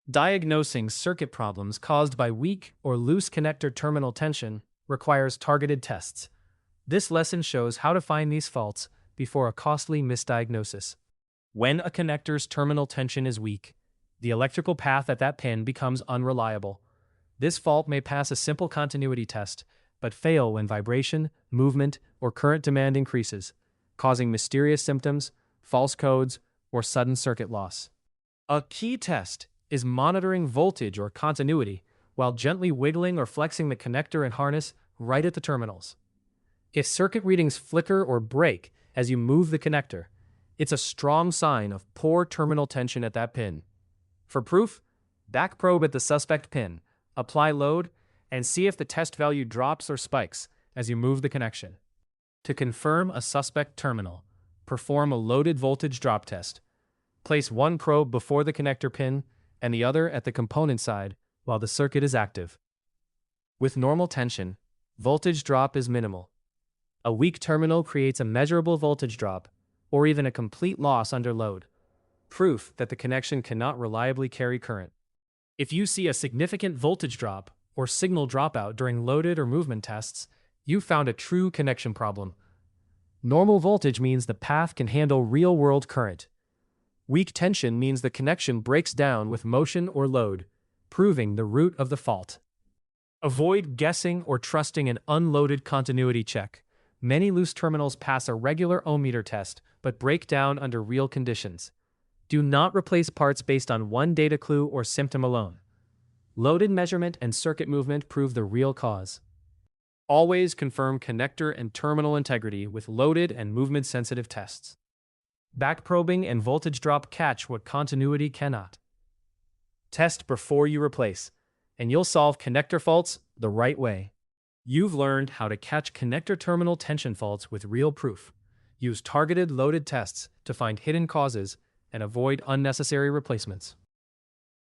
Diagnosing circuit problems caused by weak or loose connector terminal tension requires targeted tests. This lesson shows how to find these faults before a costly misdiagnosis. When a connector's terminal tension is weak, the electrical path at that pin becomes unreliable. This fault may pass a simple continuity test, but fail when vibration, movement, or current demand increases, causing mysterious symptoms, false codes, or sudden circuit loss. A key test is monitoring voltage or continuity while gently wiggling or flexing the connector and harness right at the terminals. If circuit readings flicker or break as you move the connector, it's a strong sign of poor terminal tension at that pin. For proof, backprobe at the suspect pin, apply load, and see if the test value drops or spikes as you move the connection. To confirm a suspect terminal, perform a loaded voltage drop test. Place one probe before the connector pin and the other at the component side while the circuit is active. With normal tension, voltage drop is minimal. A weak terminal creates a measurable voltage drop, or even a complete loss under load, proof that the connection cannot reliably carry current. If you see a significant voltage drop or signal dropout during loaded or movement tests, you found a true connection problem. Normal voltage means the path can handle real-world current. Weak tension means the connection breaks down with motion or load, proving the root of the fault. Avoid guessing or trusting an unloaded continuity check. Many loose terminals pass a regular ohmmeter test but break down under real conditions. Do not replace parts based on one data clue or symptom alone. Loaded measurement and circuit movement prove the real cause. Always confirm connector and terminal integrity with loaded and movement-sensitive tests. Backprobing and voltage drop catch what continuity cannot. Test before you replace, and you'll solve connector faults the right way. You've learned how to catch connector terminal tension faults with real proof. Use targeted loaded tests to find hidden causes and avoid unnecessary replacements.